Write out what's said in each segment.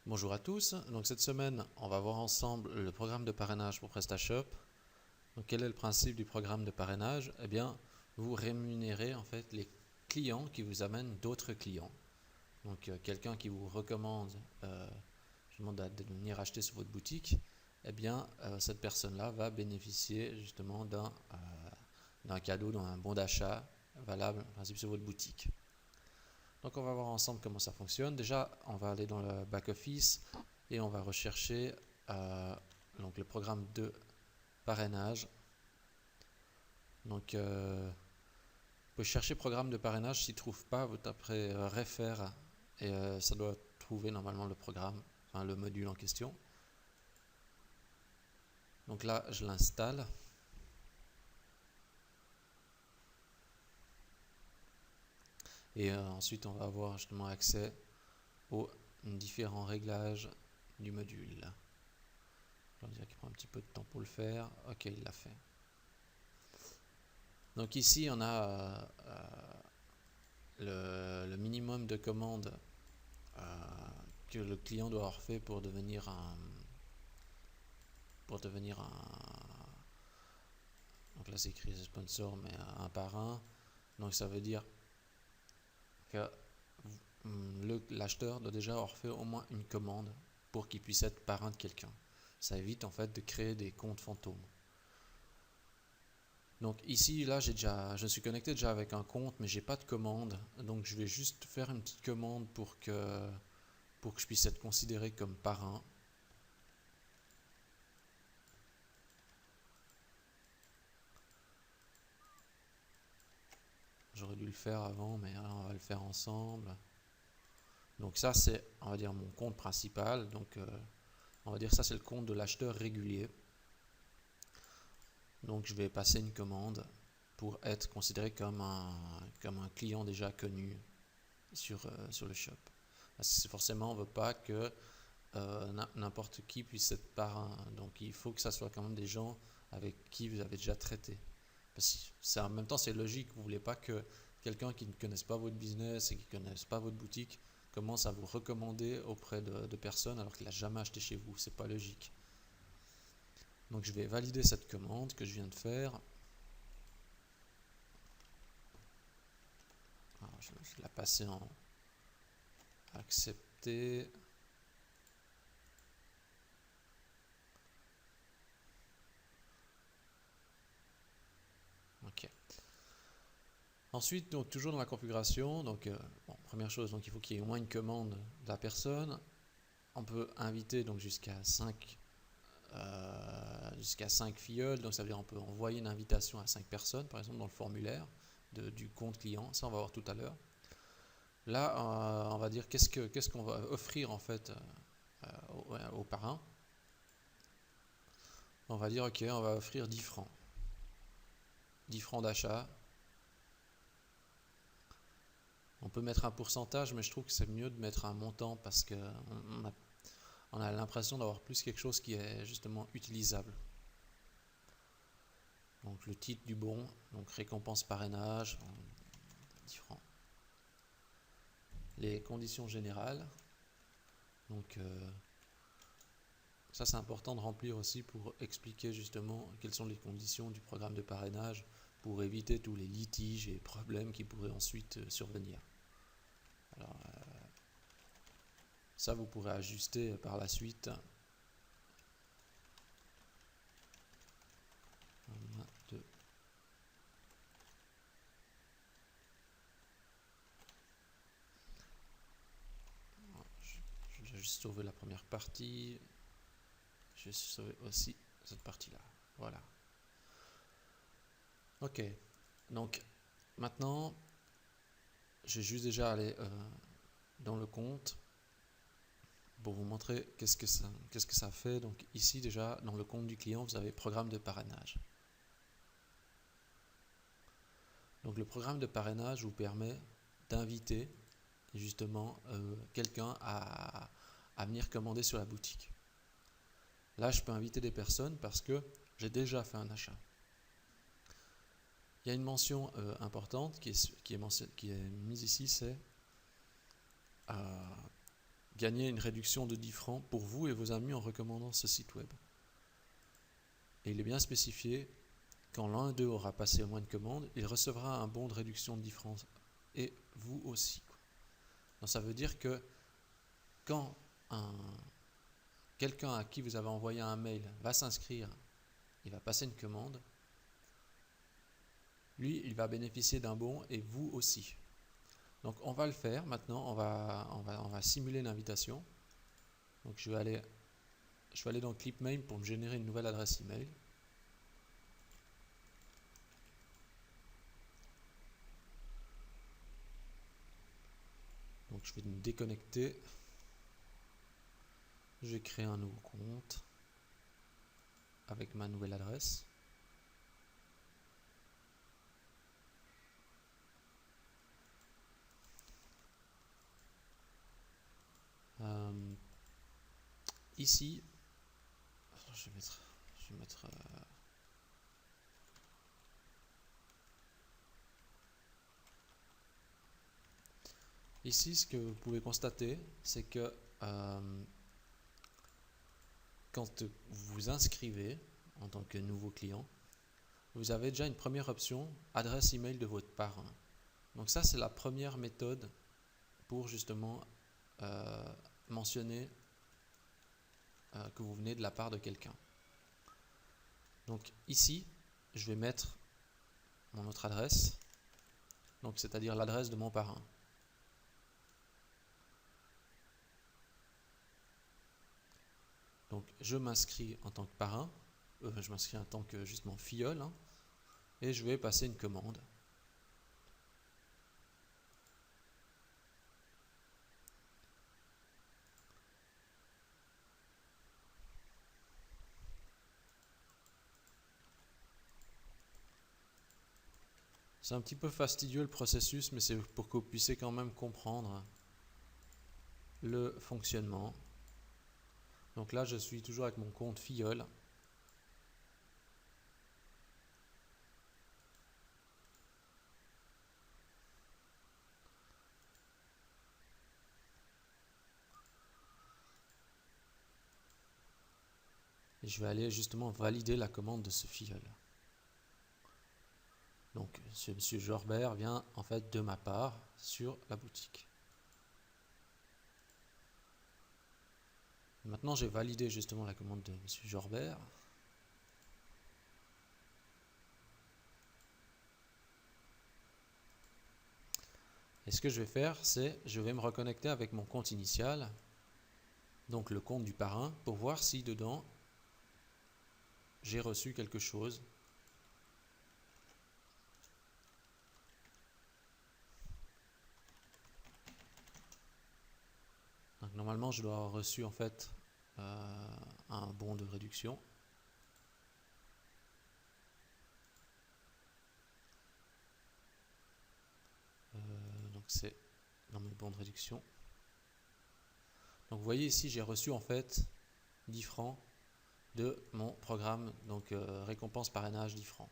Bonjour à tous, donc cette semaine on va voir ensemble le programme de parrainage pour PrestaShop. Donc quel est le principe du programme de parrainage? Eh bien vous rémunérez en fait les clients qui vous amènent d'autres clients. Donc quelqu'un qui vous recommande justement de venir acheter sur votre boutique, eh bien cette personne-là va bénéficier justement d'un cadeau, d'un bon d'achat valable en principe sur votre boutique. Donc on va voir ensemble comment ça fonctionne. Déjà, on va aller dans le back-office et on va rechercher donc le programme de parrainage. Donc vous pouvez chercher programme de parrainage. S'il ne trouve pas, vous taperez refaire et ça doit trouver normalement le programme, enfin le module en question. Donc là, je l'installe. Et ensuite, on va avoir justement accès aux différents réglages du module. Je vais dire qu'il prend un petit peu de temps pour le faire. Ok, il l'a fait. Donc ici, on a le minimum de commandes que le client doit avoir fait pour devenir donc là c'est écrit sponsor, mais un parrain. Donc ça veut dire que l'acheteur doit déjà avoir fait au moins une commande pour qu'il puisse être parrain de quelqu'un. Ça évite en fait de créer des comptes fantômes. Donc ici, là, je suis connecté déjà avec un compte, mais j'ai pas de commande. Donc je vais juste faire une petite commande pour que je puisse être considéré comme parrain. J'aurais dû le faire avant, mais là, on va le faire ensemble. Donc ça, c'est, on va dire, mon compte principal. Donc on va dire ça, c'est le compte de l'acheteur régulier. Donc je vais passer une commande pour être considéré comme un client déjà connu sur le shop. Parce que forcément, on ne veut pas que n'importe qui puisse être parrain. Donc il faut que ça soit quand même des gens avec qui vous avez déjà traité. Parce que en même temps, c'est logique. Vous ne voulez pas que quelqu'un qui ne connaisse pas votre business et qui ne connaisse pas votre boutique commence à vous recommander auprès de personnes alors qu'il n'a jamais acheté chez vous. C'est pas logique. Donc je vais valider cette commande que je viens de faire. Alors, je vais la passer en accepter. Ok. Ensuite, donc, toujours dans la configuration, donc première chose, donc il faut qu'il y ait au moins une commande de la personne. On peut inviter donc jusqu'à 5 filleuls, donc ça veut dire on peut envoyer une invitation à 5 personnes, par exemple dans le formulaire du compte client, ça on va voir tout à l'heure. Là, on va dire qu'est-ce qu'on va offrir en fait aux parrains. On va dire ok, on va offrir 10 francs. 10 francs d'achat. On peut mettre un pourcentage, mais je trouve que c'est mieux de mettre un montant parce que on a l'impression d'avoir plus quelque chose qui est justement utilisable. Donc le titre du bon, donc récompense parrainage, 10 francs. Les conditions générales, donc ça c'est important de remplir aussi pour expliquer justement quelles sont les conditions du programme de parrainage pour éviter tous les litiges et problèmes qui pourraient ensuite survenir. Alors ça vous pourrez ajuster par la suite. 1, 2. Je vais juste sauver la première partie. Je vais sauver aussi cette partie-là. Voilà. Ok. Donc maintenant, je vais juste déjà aller dans le compte pour vous montrer qu'est-ce que ça fait. Donc ici déjà, dans le compte du client, vous avez programme de parrainage. Donc le programme de parrainage vous permet d'inviter justement quelqu'un à venir commander sur la boutique. Là, je peux inviter des personnes parce que j'ai déjà fait un achat. Il y a une mention importante qui est mise ici, c'est gagner une réduction de 10 francs pour vous et vos amis en recommandant ce site web. Et il est bien spécifié, quand l'un d'eux aura passé au moins de commandes, il recevra un bon de réduction de 10 francs. Et vous aussi. Donc ça veut dire que quand quelqu'un à qui vous avez envoyé un mail va s'inscrire, il va passer une commande, lui, il va bénéficier d'un bon et vous aussi. Donc on va le faire maintenant, on va simuler l'invitation. Donc je vais aller dans Clipmail pour me générer une nouvelle adresse email. Donc je vais me déconnecter. Je vais créer un nouveau compte avec ma nouvelle adresse. Ici, je vais mettre ici, ce que vous pouvez constater, c'est que quand vous vous inscrivez en tant que nouveau client, vous avez déjà une première option, adresse email de votre parrain. Donc ça, c'est la première méthode pour justement mentionner que vous venez de la part de quelqu'un. Donc ici, je vais mettre mon autre adresse, donc c'est-à-dire l'adresse de mon parrain. Donc je m'inscris en tant que parrain, je m'inscris en tant que justement filleul, hein, et je vais passer une commande. C'est un petit peu fastidieux le processus, mais c'est pour que vous puissiez quand même comprendre le fonctionnement. Donc là, je suis toujours avec mon compte filleul. Et je vais aller justement valider la commande de ce filleul. Donc, ce monsieur Jorbert vient en fait de ma part sur la boutique. Maintenant, j'ai validé justement la commande de monsieur Jorbert. Et ce que je vais faire, c'est je vais me reconnecter avec mon compte initial, donc le compte du parrain, pour voir si dedans j'ai reçu quelque chose. Donc, normalement, je dois avoir reçu en fait un bon de réduction. Donc c'est dans mes bons de réduction. Donc vous voyez ici, j'ai reçu en fait 10 francs de mon programme, donc récompense parrainage 10 francs.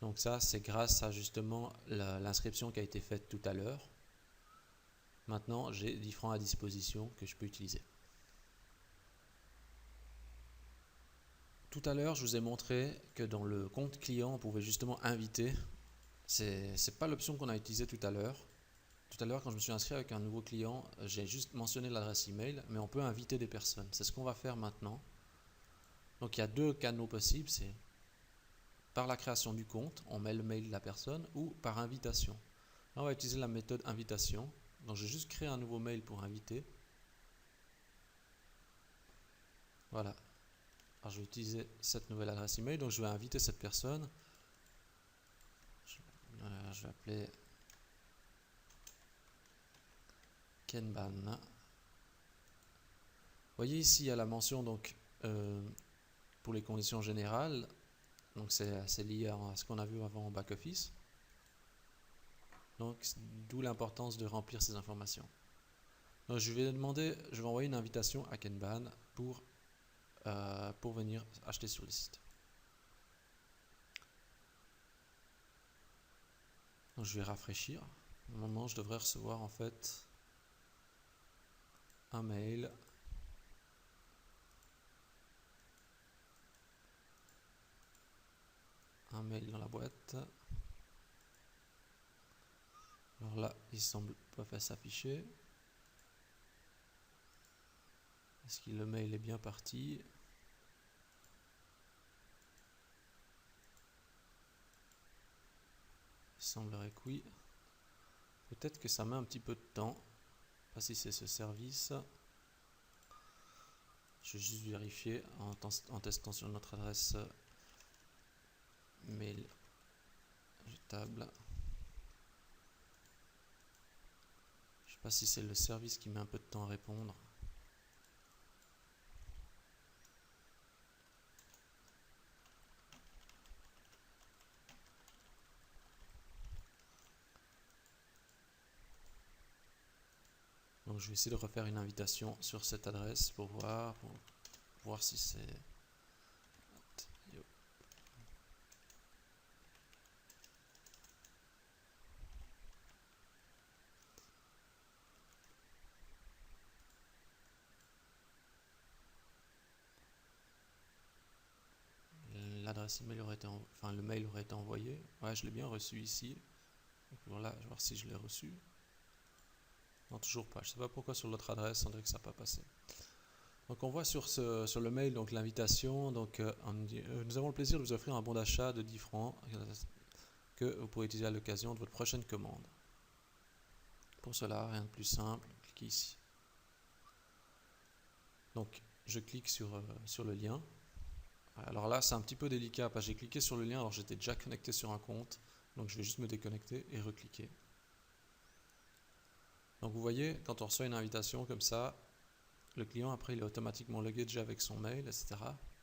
Donc ça, c'est grâce à justement l'inscription qui a été faite tout à l'heure. Maintenant, j'ai 10 francs à disposition que je peux utiliser. Tout à l'heure, je vous ai montré que dans le compte client, on pouvait justement inviter. C'est pas l'option qu'on a utilisée tout à l'heure. Tout à l'heure, quand je me suis inscrit avec un nouveau client, j'ai juste mentionné l'adresse email, mais on peut inviter des personnes. C'est ce qu'on va faire maintenant. Donc il y a deux canaux possibles, c'est par la création du compte, on met le mail de la personne, ou par invitation. Là, on va utiliser la méthode invitation. Donc je vais juste créer un nouveau mail pour inviter. Voilà. Alors je vais utiliser cette nouvelle adresse email, donc je vais inviter cette personne. Je vais appeler Kenban. Vous voyez ici, il y a la mention donc, pour les conditions générales. Donc c'est lié à ce qu'on a vu avant en back-office. Donc d'où l'importance de remplir ces informations. Donc je vais envoyer une invitation à Kenban pour venir acheter sur le site. Donc je vais rafraîchir. Normalement, je devrais recevoir en fait un mail. Un mail dans la boîte. Alors là, il semble pas faire s'afficher. Est-ce que le mail est bien parti? Il semblerait que oui. Peut-être que ça met un petit peu de temps. Pas si c'est ce service. Je vais juste vérifier en testant sur notre adresse mail jetable. Je sais pas si c'est le service qui met un peu de temps à répondre. Donc je vais essayer de refaire une invitation sur cette adresse pour voir si c'est... L'adresse email aurait été, enfin le mail aurait été envoyé. Ouais, je l'ai bien reçu ici. Donc voilà, je vais voir si je l'ai reçu. Non, toujours pas. Je ne sais pas pourquoi sur l'autre adresse, on dirait que ça n'a pas passé. Donc on voit sur le mail donc l'invitation. Donc nous avons le plaisir de vous offrir un bon d'achat de 10 francs que vous pourrez utiliser à l'occasion de votre prochaine commande. Pour cela, rien de plus simple, cliquez ici. Donc je clique sur le lien. Alors là, c'est un petit peu délicat parce que j'ai cliqué sur le lien alors j'étais déjà connecté sur un compte. Donc je vais juste me déconnecter et recliquer. Donc vous voyez, quand on reçoit une invitation comme ça, le client après il est automatiquement logué déjà avec son mail, etc.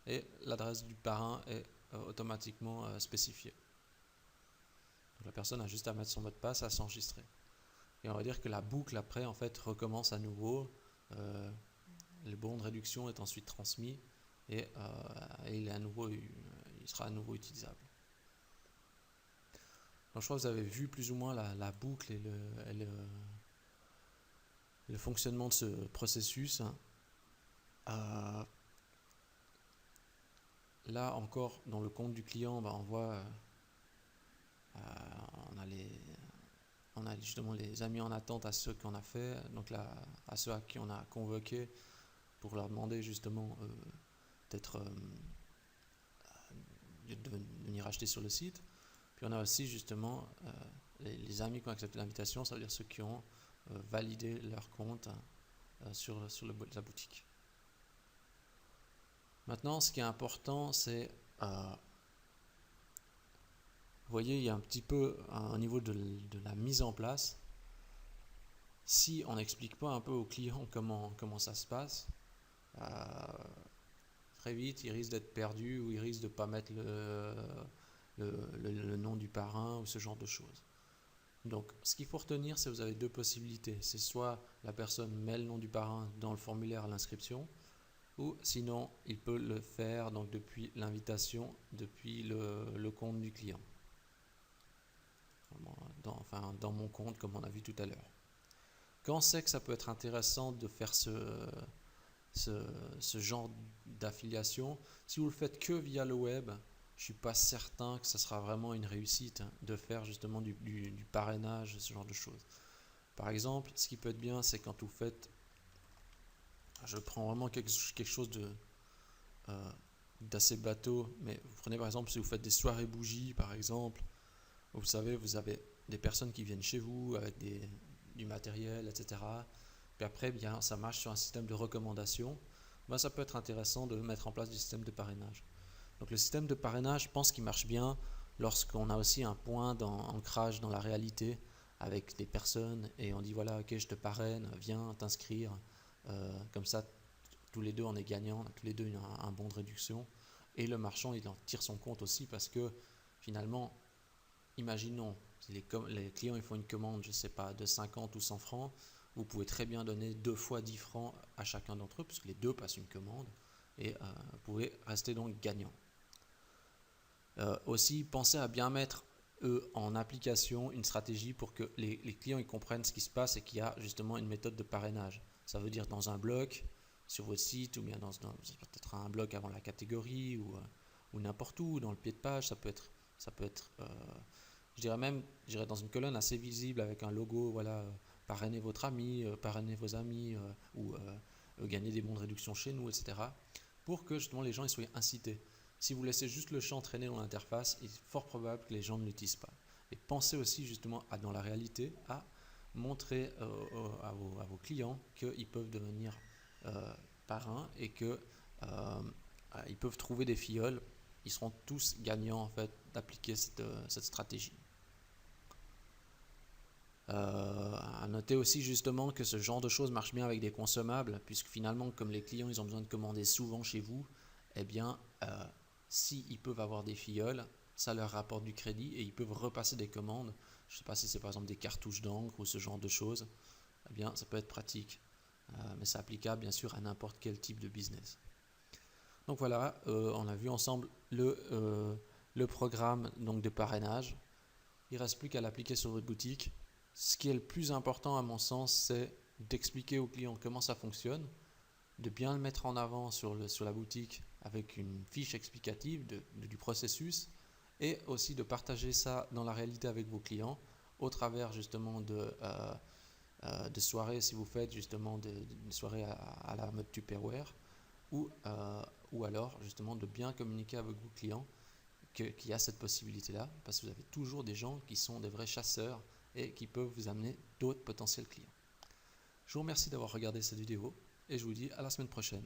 Et l'adresse du parrain est automatiquement spécifiée. Donc la personne a juste à mettre son mot de passe, à s'enregistrer. Et on va dire que la boucle après en fait recommence à nouveau. Le bon de réduction est ensuite transmis et il sera à nouveau utilisable. Donc je crois que vous avez vu plus ou moins la boucle et le fonctionnement de ce processus. Là encore, dans le compte du client, on voit on a justement les amis en attente à ceux qu'on a fait, donc là, à ceux à qui on a convoqué pour leur demander justement d'être de venir acheter sur le site. Puis on a aussi justement les amis qui ont accepté l'invitation, ça veut dire ceux qui ont validé leur compte sur la boutique. Maintenant, ce qui est important, c'est vous voyez, il y a un petit peu un niveau de la mise en place. Si on n'explique pas un peu au client comment ça se passe, très vite, il risque d'être perdu ou il risque de ne pas mettre le nom du parrain ou ce genre de choses. Donc, ce qu'il faut retenir, c'est que vous avez deux possibilités. C'est soit la personne met le nom du parrain dans le formulaire à l'inscription, ou sinon, il peut le faire donc, depuis l'invitation, depuis le compte du client. Dans mon compte, comme on a vu tout à l'heure. Quand on sait que ça peut être intéressant de faire ce genre d'affiliation, si vous le faites que via le web, je ne suis pas certain que ça sera vraiment une réussite de faire justement du parrainage, ce genre de choses. Par exemple, ce qui peut être bien, c'est quand vous faites, je prends vraiment quelque chose d'assez bateau, mais vous prenez par exemple, si vous faites des soirées bougies, par exemple, vous savez, vous avez des personnes qui viennent chez vous avec du matériel, etc. Puis après, bien, ça marche sur un système de recommandation. Ça peut être intéressant de mettre en place du système de parrainage. Donc le système de parrainage, je pense qu'il marche bien lorsqu'on a aussi un point d'ancrage dans la réalité avec des personnes et on dit voilà, ok, je te parraine, viens t'inscrire. Comme ça, tous les deux on est gagnants, tous les deux un bon de réduction. Et le marchand, il en tire son compte aussi parce que finalement, imaginons, si les clients ils font une commande, je ne sais pas, de 50 ou 100 francs, vous pouvez très bien donner 2 fois 10 francs à chacun d'entre eux, puisque les deux passent une commande, et vous pouvez rester donc gagnant. Aussi, pensez à bien mettre en application une stratégie pour que les clients ils comprennent ce qui se passe et qu'il y a justement une méthode de parrainage. Ça veut dire dans un bloc, sur votre site, ou bien dans peut-être un bloc avant la catégorie, ou n'importe où, dans le pied de page, ça peut être je dirais dans une colonne assez visible avec un logo, voilà, parrainez votre ami, parrainez vos amis, ou gagner des bons de réduction chez nous, etc. Pour que justement les gens ils soient incités. Si vous laissez juste le champ traîner dans l'interface, il est fort probable que les gens ne l'utilisent pas. Et pensez aussi justement dans la réalité à montrer à vos clients qu'ils peuvent devenir parrains et qu'ils peuvent trouver des filleuls. Ils seront tous gagnants en fait d'appliquer cette stratégie. À noter aussi justement que ce genre de choses marche bien avec des consommables, puisque finalement comme les clients ils ont besoin de commander souvent chez vous, eh bien s'ils peuvent avoir des filleuls, ça leur rapporte du crédit et ils peuvent repasser des commandes. Je ne sais pas si c'est par exemple des cartouches d'encre ou ce genre de choses, eh bien ça peut être pratique, mais c'est applicable bien sûr à n'importe quel type de business. Donc voilà, on a vu ensemble le programme donc, de parrainage. Il ne reste plus qu'à l'appliquer sur votre boutique. Ce qui est le plus important à mon sens, c'est d'expliquer aux clients comment ça fonctionne, de bien le mettre en avant sur la boutique avec une fiche explicative du processus et aussi de partager ça dans la réalité avec vos clients au travers justement de soirées, si vous faites justement des soirées à la mode Tupperware ou alors justement de bien communiquer avec vos clients qu'il y a cette possibilité-là, parce que vous avez toujours des gens qui sont des vrais chasseurs et qui peuvent vous amener d'autres potentiels clients. Je vous remercie d'avoir regardé cette vidéo et je vous dis à la semaine prochaine.